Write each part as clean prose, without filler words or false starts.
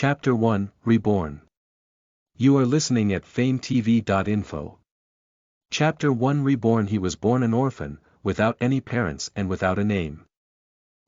Chapter 1, Reborn. You are listening at FameTV.info. Chapter 1 Reborn. He was born an orphan, without any parents and without a name.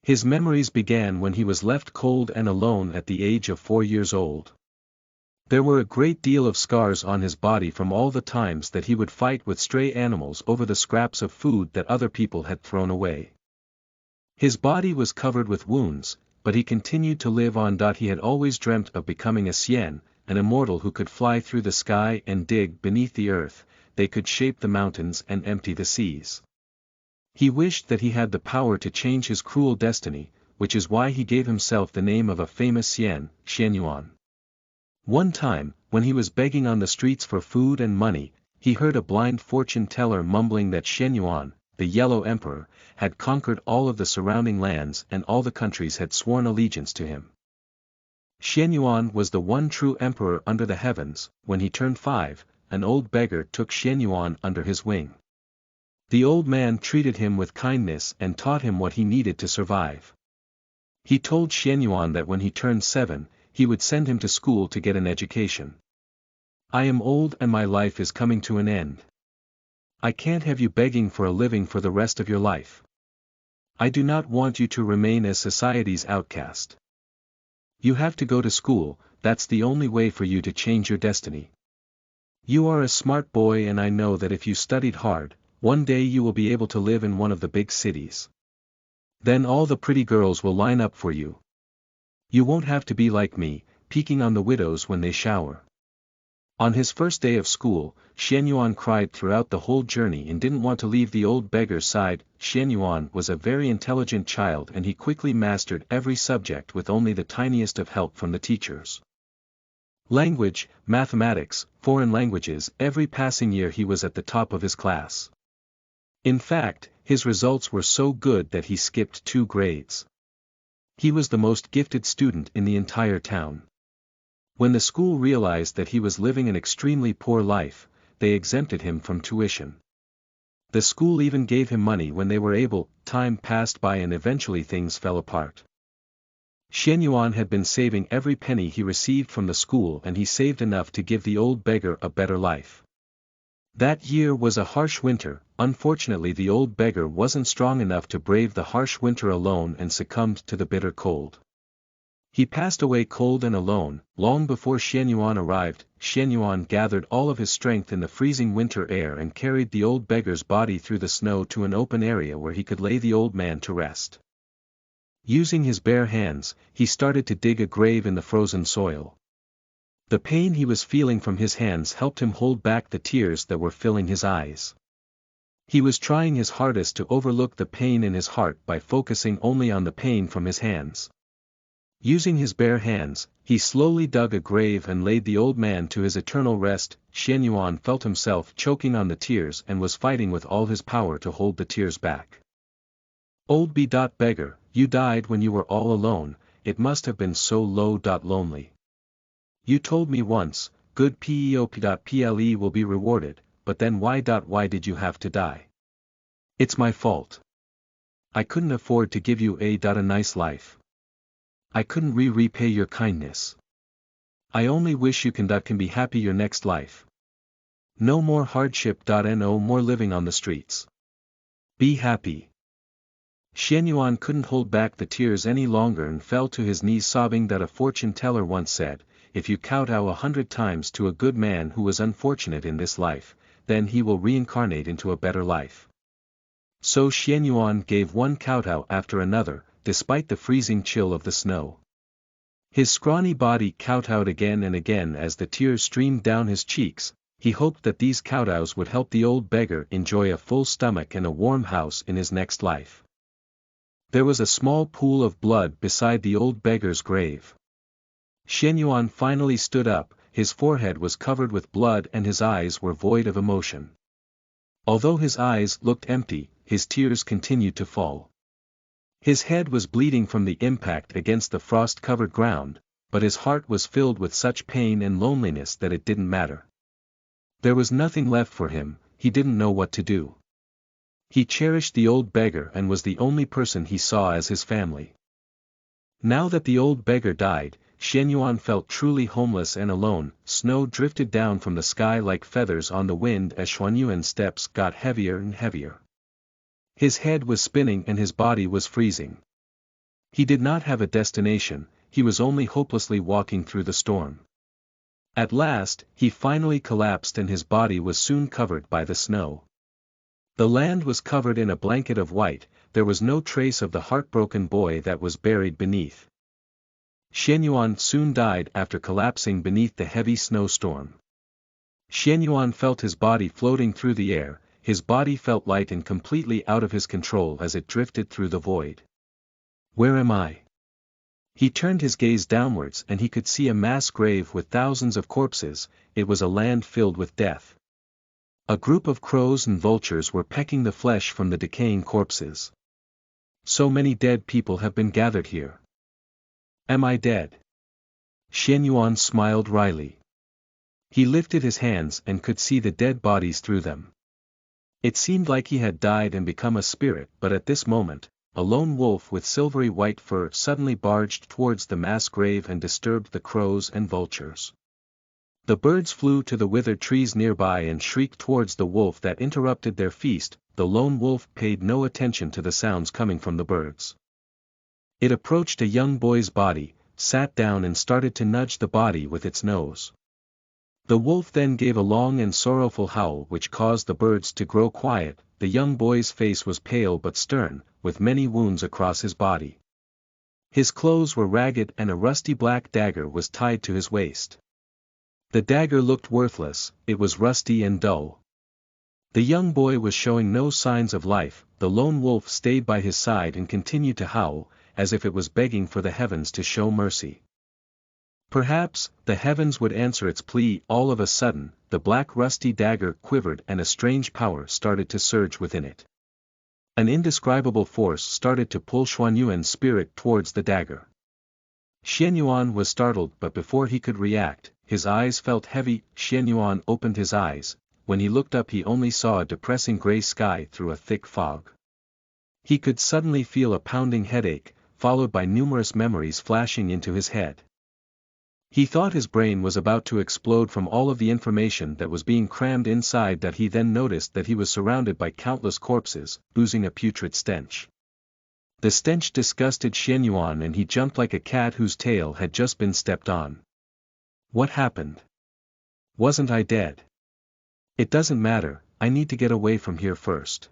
His memories began when he was left cold and alone at the age of 4 years old. There were a great deal of scars on his body from all the times that he would fight with stray animals over the scraps of food that other people had thrown away. His body was covered with wounds, but he continued to live on. He had always dreamt of becoming a Xian, an immortal who could fly through the sky and dig beneath the earth. They could shape the mountains and empty the seas. He wished that he had the power to change his cruel destiny, which is why he gave himself the name of a famous Xian, Xianyuan. One time, when he was begging on the streets for food and money, he heard a blind fortune teller mumbling that Xianyuan, the Yellow Emperor, had conquered all of the surrounding lands and all the countries had sworn allegiance to him. Xianyuan was the one true emperor under the heavens. When he turned 5, an old beggar took Xianyuan under his wing. The old man treated him with kindness and taught him what he needed to survive. He told Xianyuan that when he turned 7, he would send him to school to get an education. "I am old and my life is coming to an end. I can't have you begging for a living for the rest of your life. I do not want you to remain as society's outcast. You have to go to school. That's the only way for you to change your destiny. You are a smart boy and I know that if you studied hard, one day you will be able to live in one of the big cities. Then all the pretty girls will line up for you. You won't have to be like me, peeking on the widows when they shower." On his first day of school, Xianyuan cried throughout the whole journey and didn't want to leave the old beggar's side. Xianyuan was a very intelligent child and he quickly mastered every subject with only the tiniest of help from the teachers. Language, mathematics, foreign languages. Every passing year he was at the top of his class. In fact, his results were so good that he skipped 2 grades. He was the most gifted student in the entire town. When the school realized that he was living an extremely poor life, they exempted him from tuition. The school even gave him money when they were able. Time passed by and eventually things fell apart. Xianyuan had been saving every penny he received from the school and he saved enough to give the old beggar a better life. That year was a harsh winter. Unfortunately, the old beggar wasn't strong enough to brave the harsh winter alone and succumbed to the bitter cold. He passed away cold and alone. Long before Xianyuan arrived, Xianyuan gathered all of his strength in the freezing winter air and carried the old beggar's body through the snow to an open area where he could lay the old man to rest. Using his bare hands, he started to dig a grave in the frozen soil. The pain he was feeling from his hands helped him hold back the tears that were filling his eyes. He was trying his hardest to overlook the pain in his heart by focusing only on the pain from his hands. Using his bare hands, he slowly dug a grave and laid the old man to his eternal rest. Xianyuan felt himself choking on the tears and was fighting with all his power to hold the tears back. "Old beggar, you died when you were all alone. It must have been so lonely. You told me once, good PEOP.PLE will be rewarded, but then why did you have to die? It's my fault. I couldn't afford to give you a nice life. I couldn't repay your kindness. I only wish you can be happy your next life. No more hardship. No more living on the streets. Be happy." Xianyuan couldn't hold back the tears any longer and fell to his knees sobbing. A fortune teller once said, "If you kowtow 100 times to a good man who was unfortunate in this life, then he will reincarnate into a better life." So Xianyuan gave one kowtow after another, despite the freezing chill of the snow. His scrawny body kowtowed again and again as the tears streamed down his cheeks. He hoped that these kowtows would help the old beggar enjoy a full stomach and a warm house in his next life. There was a small pool of blood beside the old beggar's grave. Xianyuan finally stood up. His forehead was covered with blood and his eyes were void of emotion. Although his eyes looked empty, his tears continued to fall. His head was bleeding from the impact against the frost-covered ground, but his heart was filled with such pain and loneliness that it didn't matter. There was nothing left for him. He didn't know what to do. He cherished the old beggar and was the only person he saw as his family. Now that the old beggar died, Xianyuan felt truly homeless and alone. Snow drifted down from the sky like feathers on the wind as Xuanyuan's steps got heavier and heavier. His head was spinning and his body was freezing. He did not have a destination, he was only hopelessly walking through the storm. At last, he finally collapsed and his body was soon covered by the snow. The land was covered in a blanket of white, there was no trace of the heartbroken boy that was buried beneath. Xianyuan soon died after collapsing beneath the heavy snowstorm. Xianyuan felt his body floating through the air, his body felt light and completely out of his control as it drifted through the void. Where am I? He turned his gaze downwards and he could see a mass grave with thousands of corpses. It was a land filled with death. A group of crows and vultures were pecking the flesh from the decaying corpses. So many dead people have been gathered here. Am I dead? Xianyuan smiled wryly. He lifted his hands and could see the dead bodies through them. It seemed like he had died and become a spirit, but at this moment, a lone wolf with silvery white fur suddenly barged towards the mass grave and disturbed the crows and vultures. The birds flew to the withered trees nearby and shrieked towards the wolf that interrupted their feast. The lone wolf paid no attention to the sounds coming from the birds. It approached a young boy's body, sat down and started to nudge the body with its nose. The wolf then gave a long and sorrowful howl which caused the birds to grow quiet. The young boy's face was pale but stern, with many wounds across his body. His clothes were ragged and a rusty black dagger was tied to his waist. The dagger looked worthless, it was rusty and dull. The young boy was showing no signs of life. The lone wolf stayed by his side and continued to howl, as if it was begging for the heavens to show mercy. Perhaps, the heavens would answer its plea. All of a sudden, the black rusty dagger quivered and a strange power started to surge within it. An indescribable force started to pull Xuanyuan's spirit towards the dagger. Xianyuan was startled, but before he could react, his eyes felt heavy. Xianyuan opened his eyes. When he looked up he only saw a depressing gray sky through a thick fog. He could suddenly feel a pounding headache, followed by numerous memories flashing into his head. He thought his brain was about to explode from all of the information that was being crammed inside. That he then noticed that he was surrounded by countless corpses, oozing a putrid stench. The stench disgusted Xianyuan and he jumped like a cat whose tail had just been stepped on. What happened? Wasn't I dead? It doesn't matter, I need to get away from here first.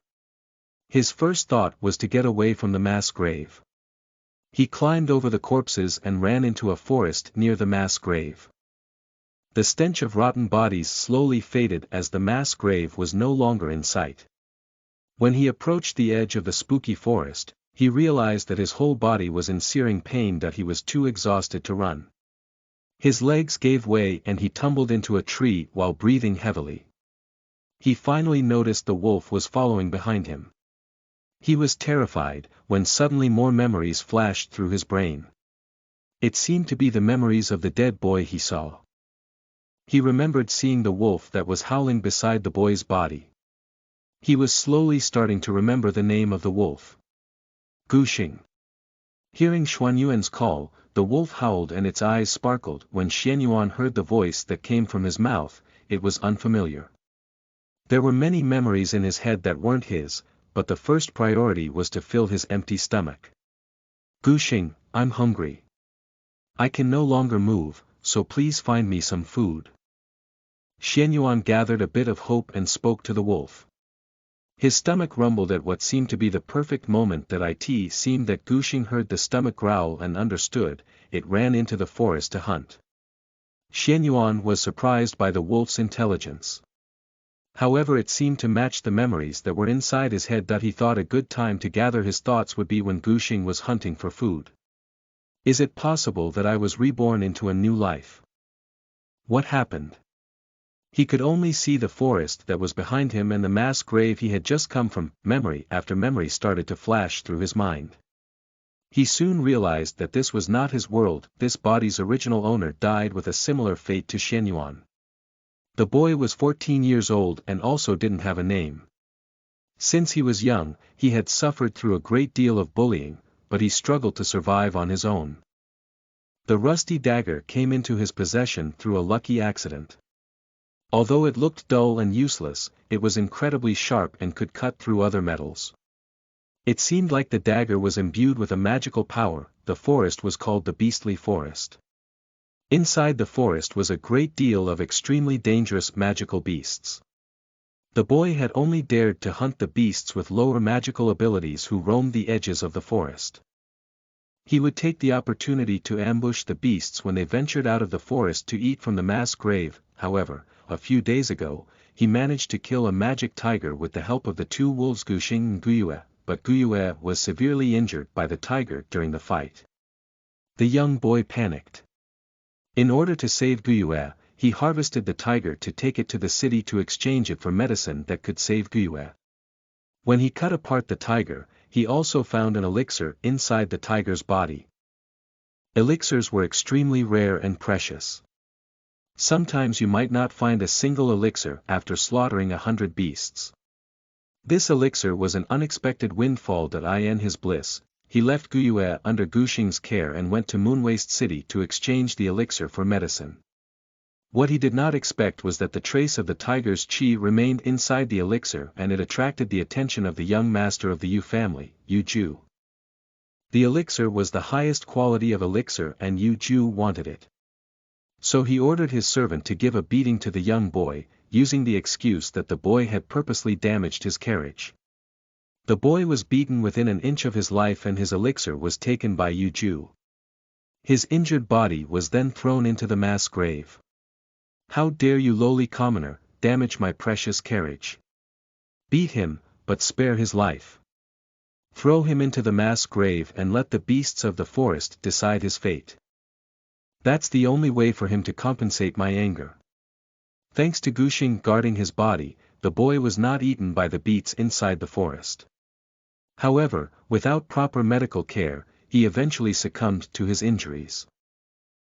His first thought was to get away from the mass grave. He climbed over the corpses and ran into a forest near the mass grave. The stench of rotten bodies slowly faded as the mass grave was no longer in sight. When he approached the edge of the spooky forest, he realized that his whole body was in searing pain, that he was too exhausted to run. His legs gave way and he tumbled into a tree while breathing heavily. He finally noticed the wolf was following behind him. He was terrified, when suddenly more memories flashed through his brain. It seemed to be the memories of the dead boy he saw. He remembered seeing the wolf that was howling beside the boy's body. He was slowly starting to remember the name of the wolf. Guxing. Hearing Xuanyuan's call, the wolf howled and its eyes sparkled. When Xianyuan heard the voice that came from his mouth, it was unfamiliar. There were many memories in his head that weren't his, but the first priority was to fill his empty stomach. Guxing, I'm hungry. I can no longer move, so please find me some food. Xianyuan gathered a bit of hope and spoke to the wolf. His stomach rumbled at what seemed to be the perfect moment. That it seemed that Guxing heard the stomach growl and understood. It ran into the forest to hunt. Xianyuan was surprised by the wolf's intelligence. However, it seemed to match the memories that were inside his head. That he thought a good time to gather his thoughts would be when Guxing was hunting for food. Is it possible that I was reborn into a new life? What happened? He could only see the forest that was behind him and the mass grave he had just come from. Memory after memory started to flash through his mind. He soon realized that this was not his world. This body's original owner died with a similar fate to Xianyuan. The boy was 14 years old and also didn't have a name. Since he was young, he had suffered through a great deal of bullying, but he struggled to survive on his own. The rusty dagger came into his possession through a lucky accident. Although it looked dull and useless, it was incredibly sharp and could cut through other metals. It seemed like the dagger was imbued with a magical power. The forest was called the Beastly Forest. Inside the forest was a great deal of extremely dangerous magical beasts. The boy had only dared to hunt the beasts with lower magical abilities who roamed the edges of the forest. He would take the opportunity to ambush the beasts when they ventured out of the forest to eat from the mass grave. However, a few days ago, he managed to kill a magic tiger with the help of the two wolves Guxing and Guyue, but Guyue was severely injured by the tiger during the fight. The young boy panicked. In order to save Guyue, he harvested the tiger to take it to the city to exchange it for medicine that could save Guyue. When he cut apart the tiger, he also found an elixir inside the tiger's body. Elixirs were extremely rare and precious. Sometimes you might not find a single elixir after slaughtering 100 beasts. This elixir was an unexpected windfall that in his bliss. He left Guyue under Guxing's care and went to Moonwaste City to exchange the elixir for medicine. What he did not expect was that the trace of the tiger's qi remained inside the elixir and it attracted the attention of the young master of the Yu family, Yu Ju. The elixir was the highest quality of elixir and Yu Ju wanted it. So he ordered his servant to give a beating to the young boy, using the excuse that the boy had purposely damaged his carriage. The boy was beaten within an inch of his life and his elixir was taken by Yu Ju. His injured body was then thrown into the mass grave. "How dare you, lowly commoner, damage my precious carriage? Beat him, but spare his life. Throw him into the mass grave and let the beasts of the forest decide his fate. That's the only way for him to compensate my anger." Thanks to Guxing guarding his body, the boy was not eaten by the beasts inside the forest. However, without proper medical care, he eventually succumbed to his injuries.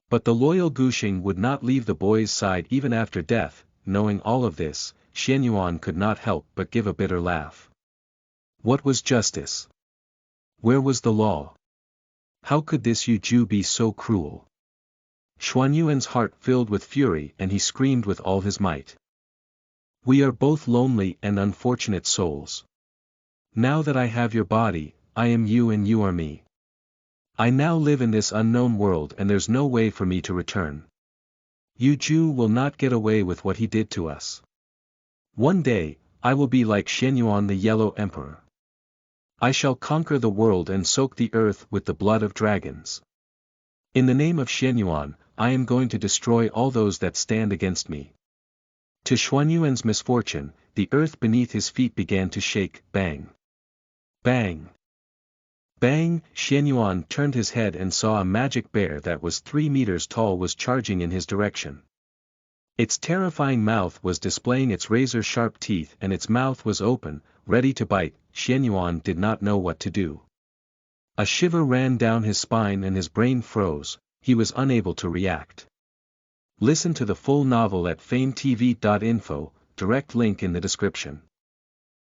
But the loyal Guxing would not leave the boy's side even after death. Knowing all of this, Xianyuan could not help but give a bitter laugh. What was justice? Where was the law? How could this Yu Ju be so cruel? Xuanyuan's heart filled with fury and he screamed with all his might. "We are both lonely and unfortunate souls. Now that I have your body, I am you and you are me. I now live in this unknown world and there's no way for me to return. Yu Ju will not get away with what he did to us. One day, I will be like Xianyuan the Yellow Emperor. I shall conquer the world and soak the earth with the blood of dragons. In the name of Xianyuan, I am going to destroy all those that stand against me." To Xuanyuan's misfortune, the earth beneath his feet began to shake. Bang! Bang! Bang! Xianyuan turned his head and saw a magic bear that was 3 meters tall was charging in his direction. Its terrifying mouth was displaying its razor-sharp teeth and its mouth was open, ready to bite. Xianyuan did not know what to do. A shiver ran down his spine and his brain froze. He was unable to react. Listen to the full novel at FameTV.info, direct link in the description.